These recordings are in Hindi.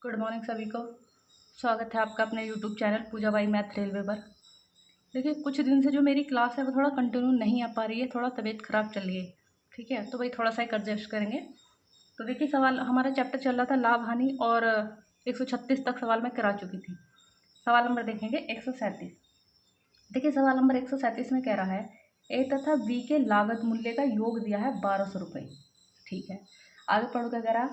गुड मॉर्निंग सभी को। स्वागत है आपका अपने YouTube channel Pooja by math railway पर। देखिए, कुछ दिन से जो मेरी क्लास है वो थोड़ा कंटिन्यू नहीं आ पा रही है, थोड़ा तबीयत ख़राब चल रही है। ठीक है, तो भाई थोड़ा सा एक एडजस्ट करेंगे। तो देखिए, सवाल हमारा चैप्टर चल रहा था लाभ हानि, और 136 तक सवाल मैं करा चुकी थी। सवाल नंबर देखेंगे 137। देखिए, सवाल नंबर 137 में कह रहा है ए तथा बी के लागत मूल्य का योग दिया है 1200 रुपये। ठीक है, आगे पढ़ो। क्या कह रहा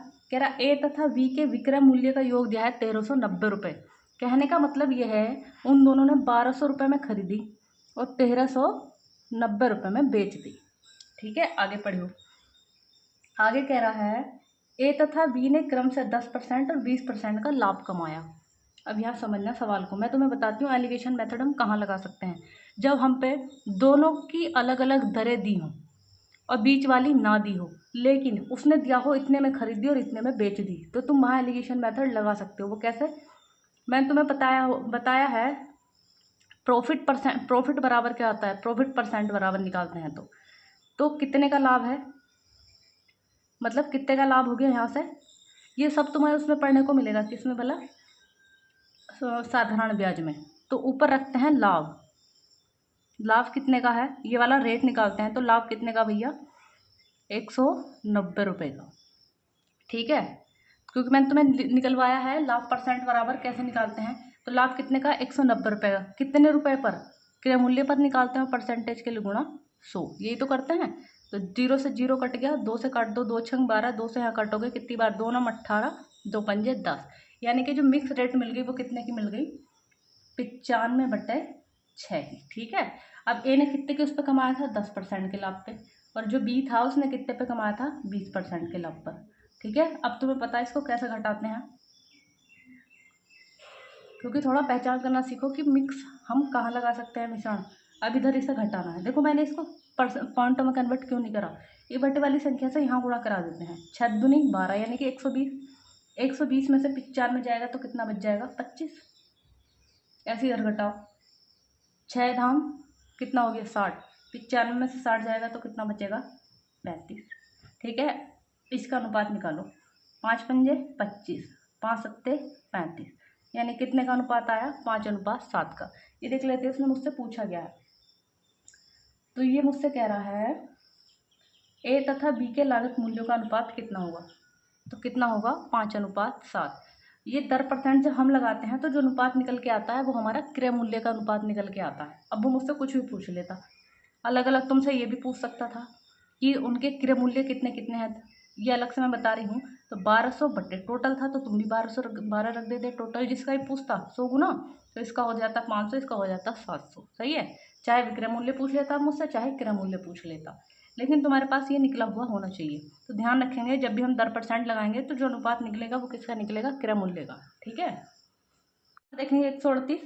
ए तथा बी के विक्रय मूल्य का योग दिया है 1390 रुपये। कहने का मतलब यह है उन दोनों ने 1200 रुपये में खरीदी और 1390 रुपये में बेच दी। ठीक है, आगे पढ़ो। आगे कह रहा है ए तथा बी ने क्रम से 10% और 20% का लाभ कमाया। अब यहाँ समझना सवाल को, मैं तुम्हें बताती हूँ एलिगेशन मेथड हम कहाँ लगा सकते हैं। जब हम पे दोनों की अलग अलग दरें दी हों और बीच वाली ना दी हो, लेकिन उसने दिया हो इतने में खरीदी और इतने में बेच दी, तो तुम वहाँ एलिगेशन मेथड लगा सकते हो। वो कैसे, मैंने तुम्हें बताया है। प्रॉफिट बराबर क्या होता है, प्रॉफिट परसेंट बराबर निकालते हैं तो कितने का लाभ है, मतलब कितने का लाभ हो गया यहाँ से। ये सब तुम्हें उसमें पढ़ने को मिलेगा, किसमें भला, साधारण ब्याज में। तो ऊपर रखते हैं लाभ। लाभ कितने का है, ये वाला रेट निकालते हैं। तो लाभ कितने का भैया, 190 रुपये का। ठीक है, क्योंकि मैंने तुम्हें निकलवाया है लाभ परसेंट बराबर कैसे निकालते हैं। तो लाभ कितने का, 190 रुपये का। कितने रुपए पर, क्रय मूल्य पर निकालते हैं, परसेंटेज के लिए गुणा 100, यही तो करते हैं। तो 0 से 0 कट गया, 2 से काट दो, 2 छंग 12, 2 से यहाँ कटोगे कितनी बार, 2 नम 18, 2 पंजे 10। यानी कि जो मिक्स रेट मिल गई वो कितने की मिल गई, 95/6 की। ठीक है, अब ए ने कितने के उस पर कमाया था, 10% के लाभ पे, और जो बी था उसने कितने पे कमाया था, 20% के लाभ पर। ठीक है, अब तुम्हें पता है इसको कैसे घटाते हैं, क्योंकि थोड़ा पहचान करना सीखो कि मिक्स हम कहाँ लगा सकते हैं मिश्रण। अब इधर इसे घटाना है। देखो, मैंने इसको पॉइंटों में कन्वर्ट क्यों नहीं करा, ये बटे वाली संख्या से यहाँ गुणा करा देते हैं। 6 दूनी 12 यानी कि 120। 120 में से 95 जाएगा तो कितना बच जाएगा, 25। ऐसे इधर घटाओ, 6 धाम कितना हो गया, 60। 95 में से 60 जाएगा तो कितना बचेगा, 35। ठीक है, इसका अनुपात निकालो, 5 पंजे 25, 5 सत्ते 35, यानी कितने का अनुपात आया, 5:7 का। ये देख लेते हैं, उसने मुझसे पूछा गया है। तो ये मुझसे कह रहा है ए तथा बी के लागत मूल्यों का अनुपात कितना होगा, तो कितना होगा, 5:7। ये दर परसेंट जब हम लगाते हैं तो जो अनुपात निकल के आता है वो हमारा क्रय मूल्य का अनुपात निकल के आता है। अब वो मुझसे कुछ भी पूछ लेता, अलग अलग तुमसे ये भी पूछ सकता था कि उनके क्रय मूल्य कितने कितने हैं, ये अलग से मैं बता रही हूँ। तो 1200 बटे टोटल था, तो तुम भी 12 रख देते। टोटल जिसका भी पूछता 100 गुना, तो इसका हो जाता 500, इसका हो जाता 700। सही है, चाहे विक्रय मूल्य पूछ लेता मुझसे, चाहे क्रय मूल्य पूछ लेता, लेकिन तुम्हारे पास ये निकला हुआ होना चाहिए। तो ध्यान रखेंगे, जब भी हम दर परसेंट लगाएंगे तो जो अनुपात निकलेगा वो किसका निकलेगा, क्रय मूल्य का। ठीक है, देखेंगे 138।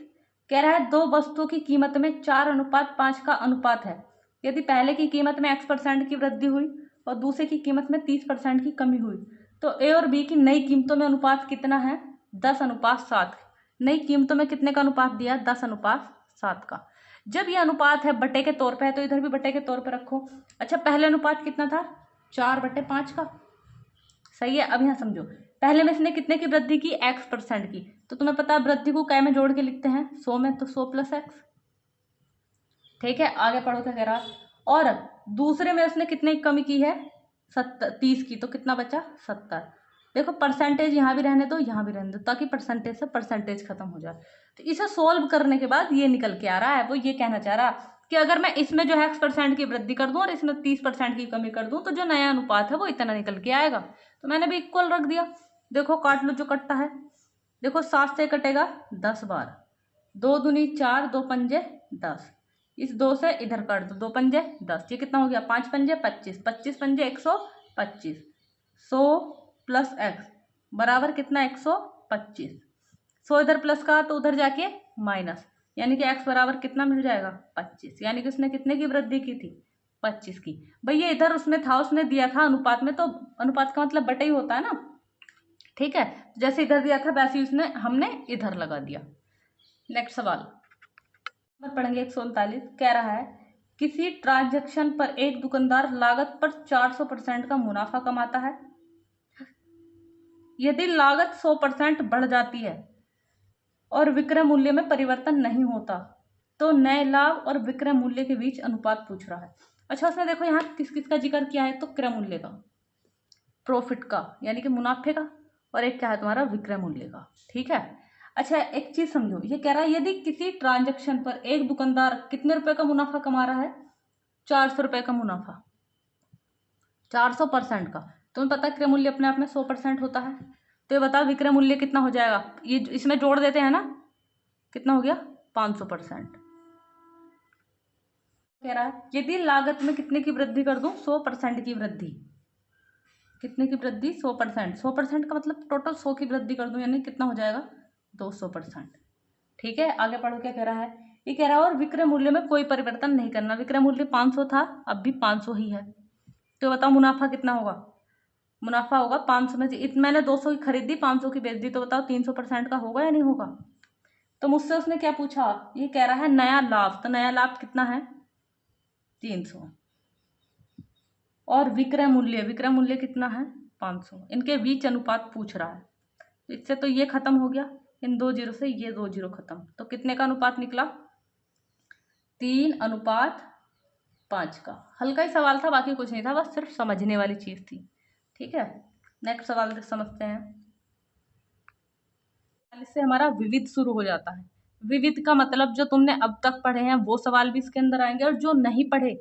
कह रहा है दो वस्तुओं की कीमत में 4:5 का अनुपात है। यदि पहले की कीमत में x% की वृद्धि हुई और दूसरे की कीमत में 30% की कमी हुई, तो ए और बी की नई कीमतों में अनुपात कितना है, 10:7। नई कीमतों में कितने का अनुपात दिया, 10:7 का। जब ये अनुपात है बटे के तौर पे है, तो इधर भी बटे के तौर पे रखो। अच्छा, पहले अनुपात कितना था, 4/5 का। सही है, अब यहाँ समझो, पहले में इसने कितने की वृद्धि की, x% की। तो तुम्हें पता है वृद्धि को कै में जोड़ के लिखते हैं, 100 में, तो 100 + x। ठीक है, आगे पढ़ो क्या कह रहा, और दूसरे में उसने कितने की कमी की है, 30 की, तो कितना बचा, 70। देखो, परसेंटेज यहाँ भी रहने दो, यहाँ भी रहने दो, ताकि परसेंटेज से परसेंटेज खत्म हो जाए। तो इसे सोल्व करने के बाद ये निकल के आ रहा है, वो ये कहना चाह रहा कि अगर मैं इसमें जो है x% की वृद्धि कर दूं और इसमें 30% की कमी कर दूं, तो जो नया अनुपात है वो इतना निकल के आएगा। तो मैंने भी इक्वल रख दिया। देखो, काट लो जो कटता है। देखो, 7 से कटेगा 10 बार, 2 दूनी 4, 2 पंजे 10। इस 2 से इधर काट दो, 2 पंजे 10, ये कितना हो गया, 5 पंजे 25, 25 पंजे 125। 100 + x बराबर कितना, 125। 100 इधर प्लस का तो उधर जाके माइनस, यानी कि x बराबर कितना मिल जाएगा, 25। यानी कि उसने कितने की वृद्धि की थी, 25 की। भैया इधर उसमें था, उसने दिया था अनुपात में, तो अनुपात का मतलब बटा ही होता है ना। ठीक है, जैसे इधर दिया था वैसे ही उसने हमने इधर लगा दिया। नेक्स्ट सवाल पढ़ेंगे 139। कह रहा है किसी ट्रांजैक्शन पर एक दुकानदार लागत पर 400% का मुनाफा कमाता है। यदि लागत 100% बढ़ जाती है और विक्रय मूल्य में परिवर्तन नहीं होता तो नए लाभ और विक्रय मूल्य के बीच अनुपात पूछ रहा है। अच्छा, उसने देखो यहाँ किस किस का जिक्र किया है, तो क्रय मूल्य का, प्रॉफिट का यानी कि मुनाफे का, और एक क्या है तुम्हारा विक्रय मूल्य का। ठीक है। अच्छा, एक चीज समझो, ये कह रहा है यदि किसी ट्रांजैक्शन पर एक दुकानदार कितने रुपए का मुनाफा कमा रहा है, 400 रुपए का मुनाफा, 400% का। तुम्हें पता है क्रय मूल्य अपने आप में 100% होता है, तो ये बताओ विक्रय मूल्य कितना हो जाएगा, ये इसमें जोड़ देते हैं ना, कितना हो गया 500%। कह रहा है यदि लागत में कितने की वृद्धि कर दूं, 100% की वृद्धि, कितने की वृद्धि, 100%, 100% का मतलब टोटल 100 की वृद्धि कर दूं, यानी कितना हो जाएगा 200%। ठीक है, आगे पढ़ो क्या कह रहा है, ये कह रहा है और विक्रय मूल्य में कोई परिवर्तन नहीं करना। विक्रय मूल्य 500 था, अब भी 500 ही है, तो बताओ मुनाफा कितना होगा, मुनाफा होगा 500 में से मैंने 200 की खरीदी, 500 की बेच दी, तो बताओ 300% का होगा या नहीं होगा। तो मुझसे उसने क्या पूछा, ये कह रहा है नया लाभ, तो नया लाभ कितना है 300, और विक्रय मूल्य, विक्रय मूल्य कितना है 500, इनके बीच अनुपात पूछ रहा है। इससे तो ये खत्म हो गया, इन 2 जीरो से ये 2 जीरो खत्म, तो कितने का अनुपात निकला, 3:5 का। हल्का ही सवाल था, बाकी कुछ नहीं था, बस सिर्फ समझने वाली चीज थी। ठीक है, नेक्स्ट सवाल समझते हैं। इससे हमारा विविध शुरू हो जाता है। विविध का मतलब जो तुमने अब तक पढ़े हैं वो सवाल भी इसके अंदर आएंगे, और जो नहीं पढ़े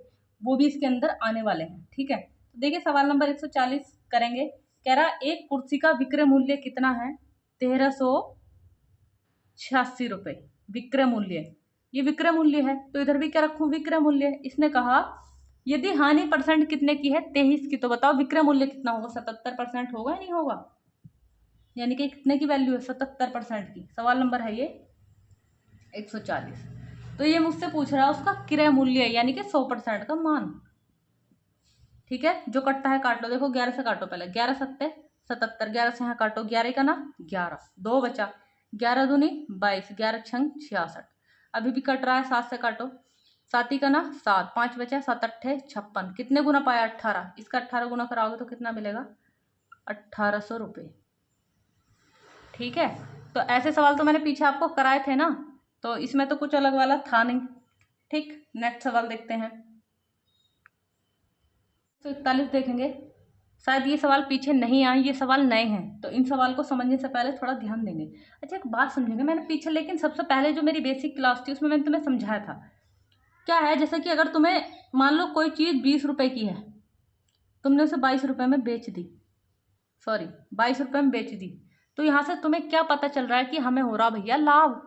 वो भी इसके अंदर आने वाले हैं। ठीक है, तो देखिए सवाल नंबर 140 करेंगे। कह रहा एक कुर्सी का विक्रय मूल्य कितना है, 1386 रुपए विक्रय मूल्य। ये विक्रय मूल्य है, तो इधर भी क्या रखूं, विक्रय मूल्य। इसने कहा यदि हानि परसेंट कितने की है, 23 की, तो बताओ विक्रय मूल्य कितना होगा, 77% होगा या नहीं होगा, यानी कि कितने की वैल्यू है 77% की। सवाल नंबर है ये 140। तो ये मुझसे पूछ रहा है उसका क्रय मूल्य यानी कि 100% का मान। ठीक है, जो कटता है काट लो, देखो 11 से काटो, पहले 11 सत्ते 77, 11 से यहाँ काटो, 11 का ना 11, 2 बचा, 11 दूनी 22, 11 छंग 66, अभी भी कट रहा है, 7 से काटो, 7 का ना 7, 5 बचा, 7 अट्ठे 56, कितने गुना पाया 18, इसका 18 गुना कराओगे तो कितना मिलेगा 1800 रुपये। ठीक है, तो ऐसे सवाल तो मैंने पीछे आपको कराए थे ना, तो इसमें तो कुछ अलग वाला था नहीं। ठीक, नेक्स्ट सवाल देखते हैं। तो 41 देखेंगे, शायद ये सवाल पीछे नहीं आए, ये सवाल नए हैं, तो इन सवाल को समझने से पहले थोड़ा ध्यान देंगे। अच्छा, एक बात समझेंगे, मैंने पीछे लेकिन सबसे पहले जो मेरी बेसिक क्लास थी उसमें मैंने तुम्हें समझाया था, क्या है, जैसे कि अगर तुम्हें मान लो कोई चीज़ 20 रुपए की है, तुमने उसे 22 रुपए में बेच दी, सॉरी 22 रुपए में बेच दी, तो यहाँ से तुम्हें क्या पता चल रहा है कि हमें हो रहा भैया लाभ,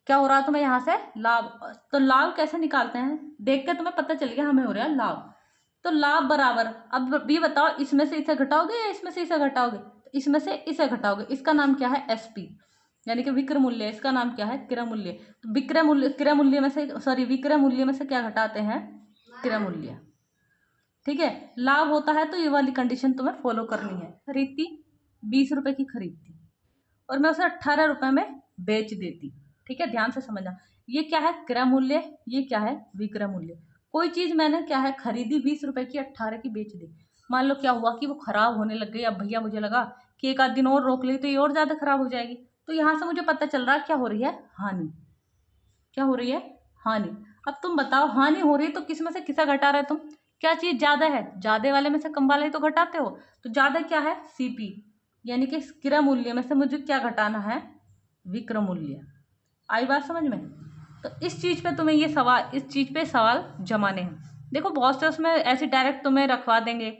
क्या हो रहा है तुम्हें यहाँ से लाभ। तो लाभ कैसे निकालते हैं, देख के तुम्हें पता चल गया हमें हो रहा है लाभ, तो लाभ बराबर, अब ये बताओ इसमें से इसे घटाओगे या इसमें से इसे घटाओगे, तो इसमें से इसे घटाओगे, इसका नाम क्या है एसपी, यानी कि विक्रय मूल्य, इसका नाम क्या है क्रय मूल्य। तो विक्रय मूल्य, क्रय मूल्य में से, सॉरी विक्रय मूल्य में से क्या घटाते हैं, क्रय मूल्य। ठीक है, लाभ होता है तो ये वाली कंडीशन तुम्हें फॉलो करनी है। खरीदती 20 रुपए की खरीदती और मैं उसे 18 रुपए में बेच देती। ठीक है, ध्यान से समझना, ये क्या है क्रय मूल्य, ये क्या है विक्रय मूल्य। कोई चीज मैंने क्या है खरीदी 20 रुपए की, 18 की बेच दी, मान लो क्या हुआ कि वो खराब होने लग गई, अब भैया मुझे लगा कि एक आध दिन और रोक ली तो ये और ज्यादा खराब हो जाएगी, तो यहाँ से मुझे पता चल रहा है क्या हो रही है हानि, क्या हो रही है हानि। अब तुम बताओ हानि हो रही है तो किस में से किसे घटा रहे तुम, क्या चीज ज्यादा है, ज्यादा वाले में से कम वाले तो घटाते हो, तो ज्यादा क्या है सीपी, यानी कि क्रय मूल्य में से मुझे क्या घटाना है विक्रय मूल्य। आई बात समझ में। तो इस चीज पे तुम्हें ये सवाल, इस चीज पे सवाल जमाने हैं। देखो बहुत से उसमें ऐसे डायरेक्ट तुम्हें रखवा देंगे,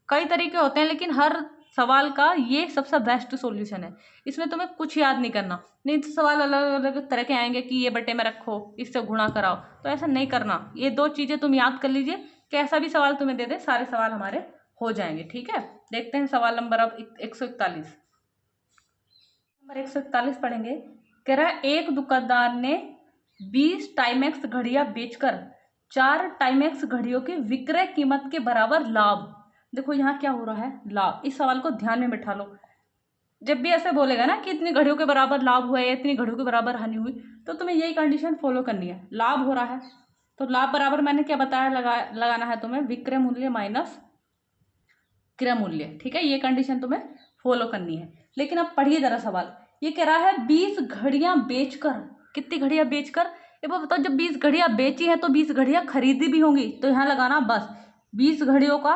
कई तरीके होते हैं, लेकिन हर सवाल का ये सबसे बेस्ट सॉल्यूशन है। इसमें तुम्हें कुछ याद नहीं करना, नहीं तो सवाल अलग अलग तरह के आएंगे कि ये बटे में रखो, इससे गुणा कराओ, तो ऐसा नहीं करना। ये 2 चीजें तुम याद कर लीजिए, कैसा भी सवाल तुम्हें दे दे सारे सवाल हमारे हो जाएंगे। ठीक है, देखते हैं सवाल नंबर अब 141, नंबर 141 पढ़ेंगे। कह रहा है एक दुकानदार ने 20 टाइमेक्स घड़ियां बेचकर 4 टाइमेक्स घड़ियों की विक्रय कीमत के बराबर लाभ। देखो यहाँ क्या हो रहा है लाभ, इस सवाल को ध्यान में बिठा लो। जब भी ऐसे बोलेगा ना कि इतनी घड़ियों के बराबर लाभ हुआ है या इतनी घड़ियों के बराबर हानि हुई, तो तुम्हें यही कंडीशन फॉलो करनी है। लाभ हो रहा है तो लाभ बराबर मैंने क्या बताया, लगाना है तुम्हें विक्रय मूल्य माइनस क्रय मूल्य। ठीक है, ये कंडीशन तुम्हें फॉलो करनी है। लेकिन अब पढ़िए जरा सवाल, ये कह रहा है 20 घड़ियां बेचकर, कितनी घड़ियां बेचकर, ये बताओ जब 20 घड़ियां बेची हैं तो 20 घड़ियां खरीदी भी होंगी, तो यहाँ लगाना बस 20 घड़ियों का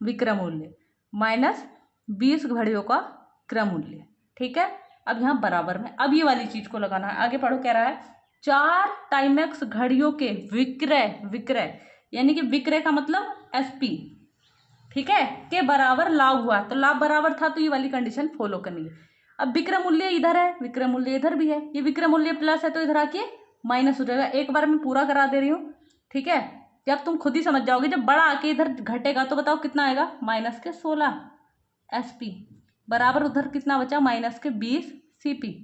विक्रय मूल्य माइनस 20 घड़ियों का क्रय मूल्य। ठीक है, अब यहाँ बराबर में अब ये वाली चीज को लगाना है। आगे पढ़ो, कह रहा है 4 टाइमेक्स घड़ियों के विक्रय, विक्रय यानी कि विक्रय का मतलब एसपी, ठीक है, के बराबर लाभ हुआ, तो लाभ बराबर था तो ये वाली कंडीशन फॉलो करनी है। अब विक्रय मूल्य इधर है, विक्रय मूल्य इधर भी है, ये विक्रय मूल्य प्लस है तो इधर आके माइनस हो जाएगा। एक बार मैं पूरा करा दे रही हूँ, ठीक है, जब तुम खुद ही समझ जाओगे, जब बड़ा आके इधर घटेगा तो बताओ कितना आएगा, माइनस के 16 एसपी बराबर उधर कितना बचा, माइनस के 20 सीपी।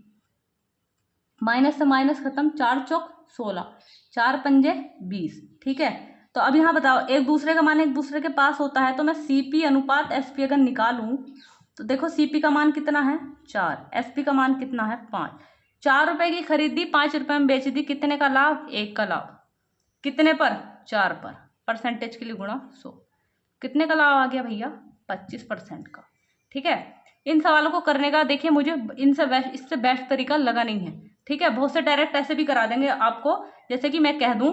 माइनस से माइनस खत्म, 4 चौक 16, 4 पंजे 20। ठीक है, तो अब यहाँ बताओ एक दूसरे का मान एक दूसरे के पास होता है, तो मैं सीपी अनुपात एसपी अगर निकालूं तो देखो सीपी का मान कितना है 4, एसपी का मान कितना है 5। 4 रुपए की खरीदी 5 रुपए में बेच दी, कितने का लाभ, 1 का लाभ, कितने पर, 4 पर, परसेंटेज के लिए गुणा 100, कितने का लाभ आ गया भैया, 25% का। ठीक है, इन सवालों को करने का देखिए मुझे इससे बेस्ट तरीका लगा नहीं है। ठीक है, बहुत से डायरेक्ट ऐसे भी करा देंगे आपको, जैसे कि मैं कह दूं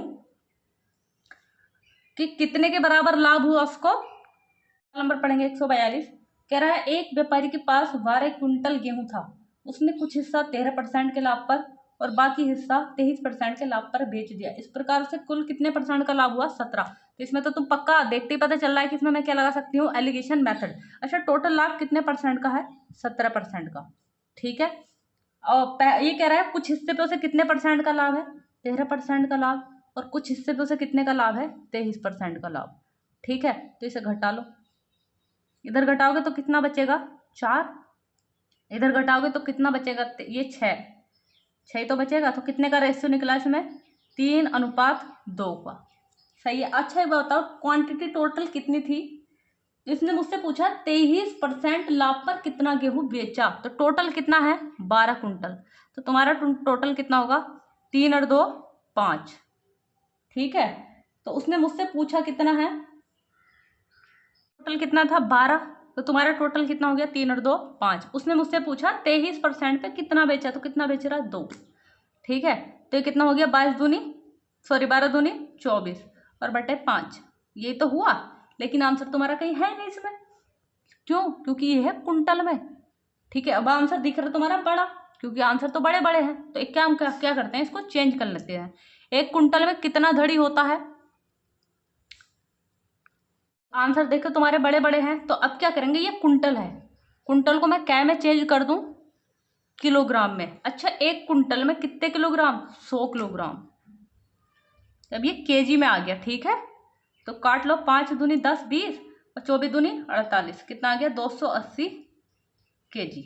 कि कितने के बराबर लाभ हुआ उसको। नंबर पढ़ेंगे 142, कह रहा है एक व्यापारी के पास 12 क्विंटल गेहूं था, उसने कुछ हिस्सा 13% के लाभ पर और बाकी हिस्सा 23% के लाभ पर बेच दिया। इस प्रकार से कुल कितने परसेंट का लाभ हुआ, 17। तो इसमें तो तुम पक्का देखते ही पता चल रहा है कि इसमें मैं क्या लगा सकती हूँ, एलिगेशन मेथड। अच्छा, टोटल लाभ कितने परसेंट का है, 17% का। ठीक है, और ये कह रहा है कुछ हिस्से पे उसे कितने परसेंट का लाभ है, 13% का लाभ, और कुछ हिस्से पे उसे कितने का लाभ है, 23% का लाभ। ठीक है, तो इसे घटा लो, इधर घटाओगे तो कितना बचेगा 4, इधर घटाओगे तो कितना बचेगा, ये 6 तो बचेगा, तो कितने का रेशियो निकला इसमें, 3:2 का। सही है। अच्छा ये बताओ क्वांटिटी टोटल कितनी थी, इसने मुझसे पूछा 23% लाभ पर कितना गेहूं बेचा, तो टोटल कितना है 12 कुंटल, तो तुम्हारा टोटल कितना होगा, 3 और 2 5। ठीक है, तो उसने मुझसे पूछा कितना है, टोटल कितना था 12, तो तुम्हारा टोटल कितना हो गया, 3 और 2 5। उसने मुझसे पूछा 23% पे कितना बेचा, तो कितना बेच रहा है 2। ठीक है, तो ये कितना हो गया 12 दूनी 24 और बटे 5, ये तो हुआ, लेकिन आंसर तुम्हारा कहीं है नहीं इसमें, क्यों, क्योंकि ये है कुंटल में। ठीक है, अब आंसर दिख रहा है तुम्हारा बड़ा, क्योंकि आंसर तो बड़े बड़े हैं, तो एक क्या करते हैं, इसको चेंज कर लेते हैं। एक कुंटल में कितना धड़ी होता है, आंसर देखो तुम्हारे बड़े बड़े हैं, तो अब क्या करेंगे, ये कुंटल है, कुंटल को मैं क्या में चेंज कर दूं, किलोग्राम में। अच्छा, एक कुंटल में कितने किलोग्राम, 100 किलोग्राम, अब ये केजी में आ गया। ठीक है, तो काट लो, 5 दूनी 10 20 और 24 दूनी 48, कितना आ गया 280 केजी।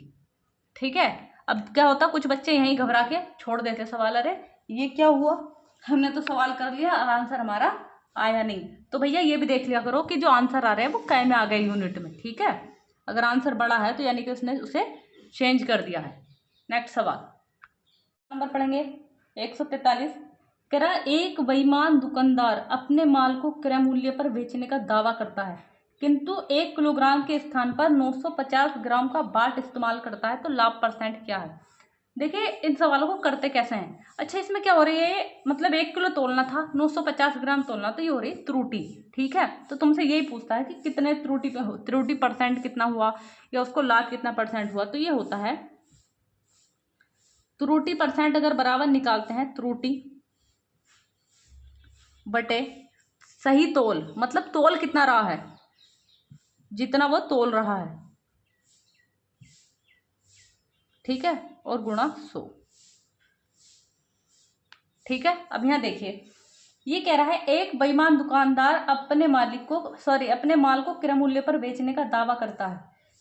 ठीक है, अब क्या होता, कुछ बच्चे यहीं घबरा के छोड़ देते सवाल, अरे ये क्या हुआ, हमने तो सवाल कर लिया और आंसर हमारा आया नहीं। तो भैया ये भी देख लिया करो कि जो आंसर आ रहे हैं वो कै में आ गए यूनिट में। ठीक है, अगर आंसर बड़ा है तो यानी कि उसने उसे चेंज कर दिया है। नेक्स्ट सवाल नंबर पढ़ेंगे 143, कह रहा एक बेईमान दुकानदार अपने माल को क्रय मूल्य पर बेचने का दावा करता है, किंतु 1 किलोग्राम के स्थान पर 950 ग्राम का बाट इस्तेमाल करता है, तो लाभ परसेंट क्या है। देखिए इन सवालों को करते कैसे हैं। अच्छा, इसमें क्या हो रही है, मतलब 1 किलो तोलना था, 950 ग्राम तोलना, तो ये हो रही है त्रुटि। ठीक है, तो तुमसे यही पूछता है कि कितने त्रुटि पे त्रुटि परसेंट कितना हुआ या उसको लाभ कितना परसेंट हुआ, तो ये होता है त्रुटि परसेंट अगर बराबर निकालते हैं, त्रुटि बटे सही तोल, मतलब तोल कितना रहा है, जितना वो तोल रहा है। ठीक है, और गुणा 100। ठीक है, अब यहाँ देखिए ये कह रहा है एक बेईमान दुकानदार अपने माल को क्रय मूल्य पर बेचने का दावा करता है,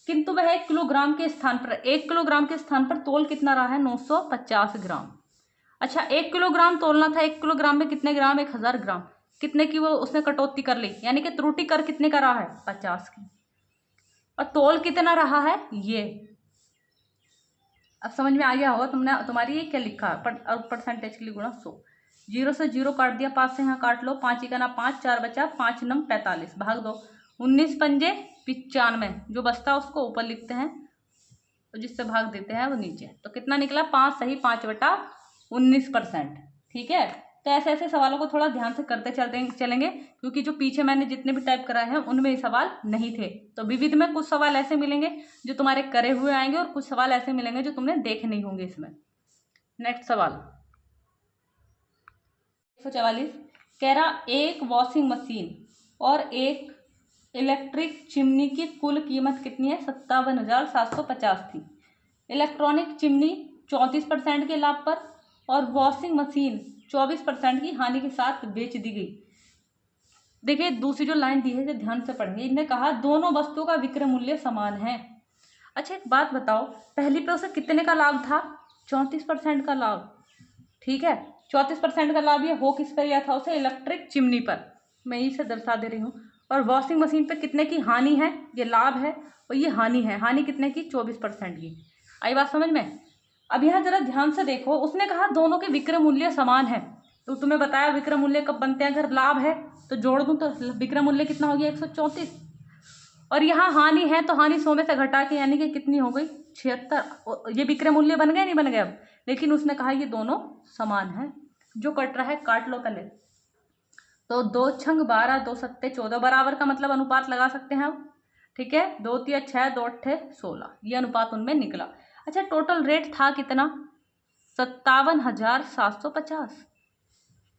किंतु वह 1 किलोग्राम के स्थान पर तोल कितना रहा है, 950 ग्राम। अच्छा, 1 किलोग्राम तोलना था, 1 किलोग्राम में कितने ग्राम, 1000 ग्राम, कितने की वो उसने कटौती कर ली, यानी कि त्रुटि कर कितने का रहा है, 50 की, और तोल कितना रहा है ये। अब समझ में आ गया होगा तुम्हारी ये क्या लिखा है, परसेंटेज के लिए गुणा 100। 0 से 0 काट दिया, 5 से यहाँ काट लो, 5 ही का ना 5, 4 बचा, 5 नम 45, भाग दो, 19 पंजे 95, जो बचता है उसको ऊपर लिखते हैं तो जिससे भाग देते हैं वो नीचे। तो कितना निकला? 5 सही 5/19%। ठीक है, तो ऐसे ऐसे सवालों को थोड़ा ध्यान से करते चलते चलेंगे, क्योंकि जो पीछे मैंने जितने भी टाइप कराए हैं उनमें ये सवाल नहीं थे। तो विविध में कुछ सवाल ऐसे मिलेंगे जो तुम्हारे करे हुए आएंगे और कुछ सवाल ऐसे मिलेंगे जो तुमने देखे नहीं होंगे इसमें। नेक्स्ट सवाल 144 कह रहा एक वॉशिंग मशीन और एक इलेक्ट्रिक चिमनी की कुल कीमत कितनी है? 57,750 थी। इलेक्ट्रॉनिक चिमनी 34% के लाभ पर और वॉशिंग मशीन 24% की हानि के साथ बेच दी गई। देखिए दूसरी जो लाइन दी है जो ध्यान से पढ़ेंगे, इनने कहा दोनों वस्तुओं का विक्रय मूल्य समान है। अच्छा एक बात बताओ, पहली पे उसे कितने का लाभ था? 34% का लाभ। ठीक है, 34% का लाभ ये हो किस पर दिया था उसे? इलेक्ट्रिक चिमनी पर। मैं इसे दर्शा दे रही हूँ। और वॉशिंग मशीन पे कितने की हानि है? ये लाभ है और ये हानि है। हानि कितने की? 24% की। आई बात समझ में? अब यहाँ जरा ध्यान से देखो, उसने कहा दोनों के विक्रय मूल्य समान है। तो तुम्हें बताया विक्रय मूल्य कब बनते हैं? अगर लाभ है तो जोड़ दूं तो विक्रय मूल्य कितना हो गया? 134। और यहाँ हानि है तो हानि 100 में से घटा के यानी कि कितनी हो गई? 76। ये विक्रय मूल्य बन गए नहीं बन गए अब? लेकिन उसने कहा ये दोनों समान है। जो कट रहा है काट लो पहले। तो 2 छंग 12, 2 सत्ते 14 बराबर का मतलब अनुपात लगा सकते हैं अब। ठीक है, 2 तिया 6, 2 अट्ठे 16, ये अनुपात उनमें निकला। अच्छा टोटल रेट था कितना? 57,750।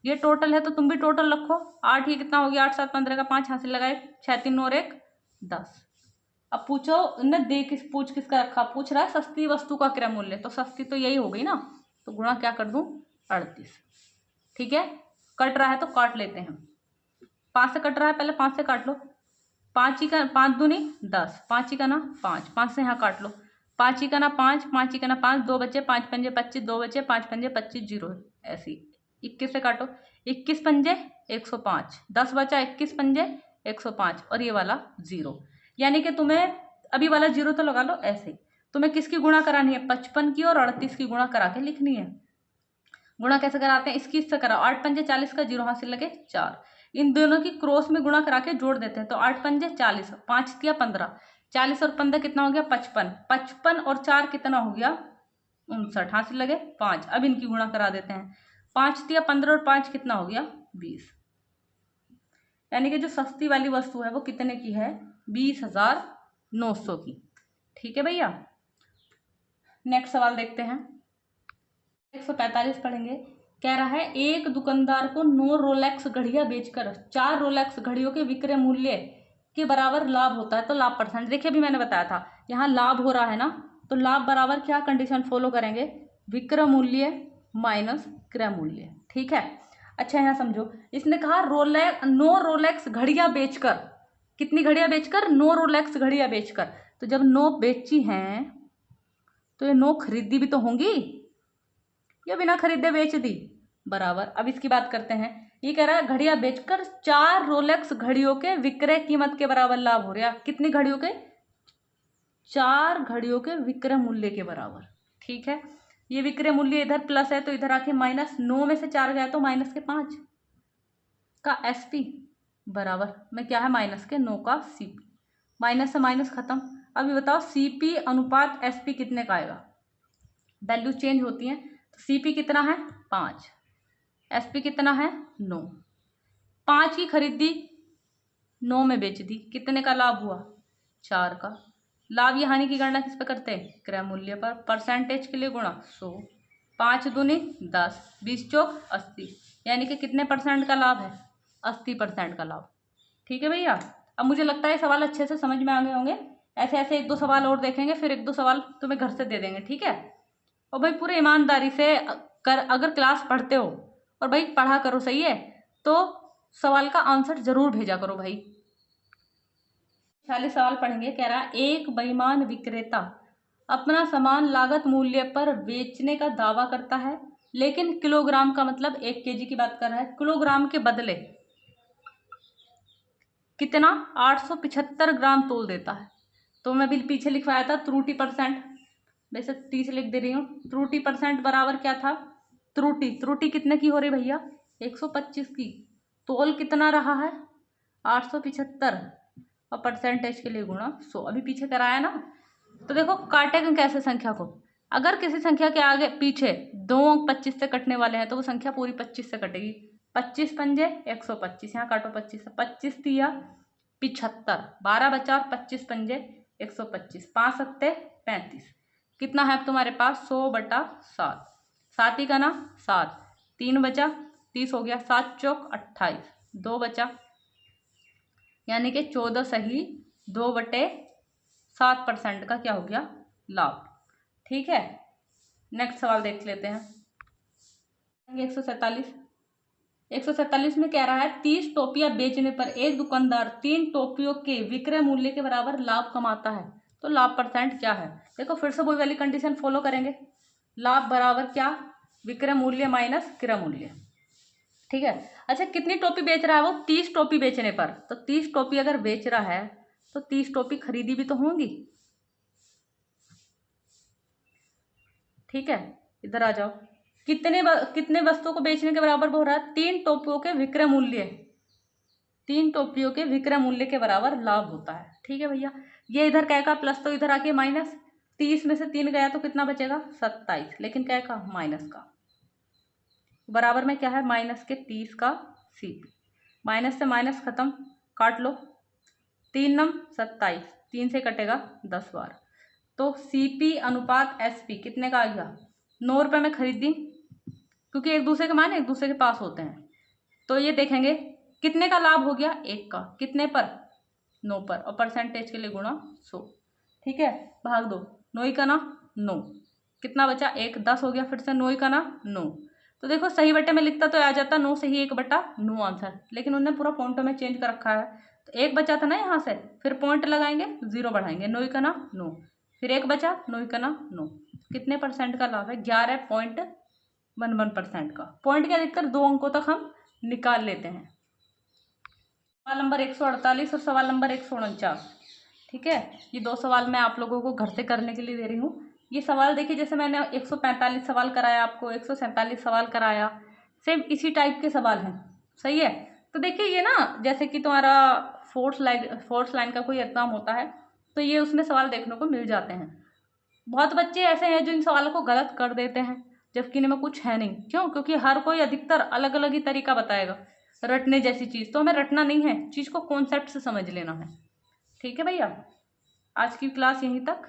ये टोटल है तो तुम भी टोटल रखो। 8 ये कितना हो गया? 8 7 15 का 5 हाथ से लगाए, 6 3 और 1 10। अब पूछो न दे पूछ किसका रखा? पूछ रहा है सस्ती वस्तु का क्रय मूल्य, तो सस्ती तो यही हो गई ना, तो गुणा क्या कर दूं? 38। ठीक है, कट रहा है तो काट लेते हैं। 5 से कट रहा है, पहले 5 से काट लो। 5 ही का 5 दूनी 10, 5 ही का ना 5, 5 से यहाँ काट लो। 5 ही का ना 5, 5 ही का ना 5, 2 बचे 5 पंजे 25, 2 बचे 5 पंजे 25, 0 ऐसी। 21 से काटो, 21 पंजे 105, 10 बचा 21 पंजे 105 और ये वाला 0। यानी कि तुम्हें अभी वाला 0 तो लगा लो ऐसे। तुम्हें किसकी गुणा करानी है? 55 की और 38 की गुणा करा के लिखनी है। गुणा कैसे कराते हैं? इसकी इससे कराओ। 8 पंजे 40 का 0 हाथ से लगे 4। इन दोनों की क्रॉस में गुणा करा के जोड़ देते हैं तो 8 पंजे 40, 5 तिया 15, 40 और 15 कितना हो गया? 55। 55 और 4 कितना हो गया? 59, हाथ से लगे 5। अब इनकी गुणा करा देते हैं। 5 तिया 15 और 5 कितना हो गया? 20। यानी कि जो सस्ती वाली वस्तु है वो कितने की है? 20,900 की। ठीक है भैया, नेक्स्ट सवाल देखते हैं। 145 पढ़ेंगे। कह रहा है एक दुकानदार को 9 रोलेक्स घड़ियां बेचकर 4 रोलेक्स घड़ियों के विक्रय मूल्य के बराबर लाभ होता है। तो लाभ परसेंट देखिए, अभी मैंने बताया था यहाँ लाभ हो रहा है ना, तो लाभ बराबर क्या कंडीशन फॉलो करेंगे? विक्रय मूल्य माइनस क्रय मूल्य। ठीक है, अच्छा यहाँ समझो, इसने कहा 9 रोलेक्स घड़ियां बेचकर। कितनी घड़ियां बेचकर? 9 रोलेक्स घड़ियां बेचकर। तो जब 9 बेची हैं तो ये 9 खरीदी भी तो होंगी या बिना खरीदे बेच दी? बराबर। अब इसकी बात करते हैं। ये कह रहा है घड़ियां बेचकर 4 रोलेक्स घड़ियों के विक्रय कीमत के बराबर लाभ हो रहा है। कितनी घड़ियों के? 4 घड़ियों के विक्रय मूल्य के बराबर। ठीक है, ये विक्रय मूल्य इधर प्लस है तो इधर आके माइनस। 9 में से 4 गया तो माइनस के 5 का एसपी बराबर में क्या है? माइनस के 9 का सीपी। माइनस से माइनस खत्म। अभी बताओ सीपी अनुपात एसपी कितने का आएगा? वैल्यू चेंज होती है तो सीपी कितना है? 5, एसपी कितना है? 9। 5 की खरीदी, 9 में बेच दी, कितने का लाभ हुआ? 4 का। लाभ या हानि की गणना किस पे करते हैं? क्रय मूल्य पर। परसेंटेज के लिए गुणा 100, 5 दूनी 10, 20 चौक 80, यानी कि कितने परसेंट का लाभ है? 80% का लाभ। ठीक है भैया, अब मुझे लगता है सवाल अच्छे से समझ में आ गए होंगे। ऐसे ऐसे 1 2 सवाल और देखेंगे, फिर 1 2 सवाल तुम्हें घर से दे देंगे। ठीक है, और भाई पूरे ईमानदारी से अगर क्लास पढ़ते हो और भाई पढ़ा करो, सही है, तो सवाल का आंसर जरूर भेजा करो भाई। 40 सवाल पढ़ेंगे। कह रहा है एक बेईमान विक्रेता अपना सामान लागत मूल्य पर बेचने का दावा करता है, लेकिन किलोग्राम का मतलब 1 केजी की बात कर रहा है, किलोग्राम के बदले कितना? 875 ग्राम तोल देता है। तो मैं भी पीछे लिखवाया था त्रुटि परसेंट, वैसे 30 लिख दे रही हूँ। त्रुटि परसेंट बराबर क्या था? त्रुटि कितने की हो रही भैया? 125 की। तोल कितना रहा है? 875। और परसेंटेज के लिए गुणा 100। अभी पीछे कराया ना, तो देखो काटेगा कैसे संख्या को। अगर किसी संख्या के आगे पीछे 2 अंक 25 से कटने वाले हैं तो वो संख्या पूरी 25 से कटेगी। 25 पंजे 125, यहाँ काटो 25 से। 25 दिया 75, 12 बचा और 25 पंजे 125, 5 सत्ते 35। कितना है अब तुम्हारे पास? 100/7। 7 ही का ना 7, 3 बचा 30 हो गया, 7 चौक 28, 2 बचा, यानी कि 14 सही 2/7% का क्या हो गया? लाभ। ठीक है, नेक्स्ट सवाल देख लेते हैं। 147 में कह रहा है 30 टोपियां बेचने पर एक दुकानदार 3 टोपियों के विक्रय मूल्य के बराबर लाभ कमाता है, तो लाभ परसेंट क्या है? देखो फिर से वही वाली कंडीशन फॉलो करेंगे। लाभ बराबर क्या? विक्रय मूल्य माइनस क्रय मूल्य। ठीक है। अच्छा, कितनी टोपी बेच रहा है वो? 30 टोपी बेचने पर। तो 30 टोपी अगर बेच रहा है तो 30 टोपी खरीदी भी तो होंगी। ठीक है, इधर आ जाओ। कितने वस्तुओं को बेचने के बराबर हो रहा है? 3 टोपियों के विक्रय मूल्य, 3 टोपियों के विक्रय मूल्य के बराबर लाभ होता है। ठीक है भैया, ये इधर क्या का प्लस, तो इधर आके माइनस। 30 में से 3 गया तो कितना बचेगा? 27, लेकिन क्या का? माइनस का। बराबर में क्या है? माइनस के 30 का सीपी। माइनस से माइनस खत्म, काट लो। 3 नम 27, 3 से कटेगा 10 बार, तो सीपी अनुपात एसपी कितने का आ गया? 9 रुपये में खरीदी, क्योंकि एक दूसरे के मान एक दूसरे के पास होते हैं। तो ये देखेंगे कितने का लाभ हो गया? 1 का। कितने पर? 9 पर, और परसेंटेज के लिए गुणा 100। ठीक है, भाग दो। 9 का ना 9, कितना बचा? 1, 10 हो गया। फिर से 9 का ना 9। तो देखो सही बटे में लिखता तो आ जाता 9 से ही 1/9 आंसर, लेकिन उन्होंने पूरा पॉइंटों में चेंज कर रखा है। तो 1 बचा था ना यहाँ से, फिर पॉइंट लगाएंगे, 0 बढ़ाएंगे। 9 का ना 9, फिर 1 बचा, 9 का ना 9। कितने परसेंट का लाभ है? 11.11% का। पॉइंट क्या अधिकतर 2 अंकों तक हम निकाल लेते हैं। सवाल नंबर 148 और सवाल नंबर 149। ठीक है, ये 2 सवाल मैं आप लोगों को घर से करने के लिए दे रही हूँ। ये सवाल देखिए, जैसे मैंने 145 सवाल कराया आपको, 147 सवाल कराया, सेम इसी टाइप के सवाल हैं। सही है, तो देखिए ये ना, जैसे कि तुम्हारा फोर्थ लाइन का कोई एग्जाम होता है तो ये उसमें सवाल देखने को मिल जाते हैं। बहुत बच्चे ऐसे हैं जो इन सवालों को गलत कर देते हैं, जबकि इनमें कुछ है नहीं। क्यों? क्योंकि हर कोई अधिकतर अलग अलग ही तरीका बताएगा। रटने जैसी चीज़ तो हमें रटना नहीं है, चीज़ को कॉन्सेप्ट से समझ लेना है। ठीक है भैया, आज की क्लास यहीं तक।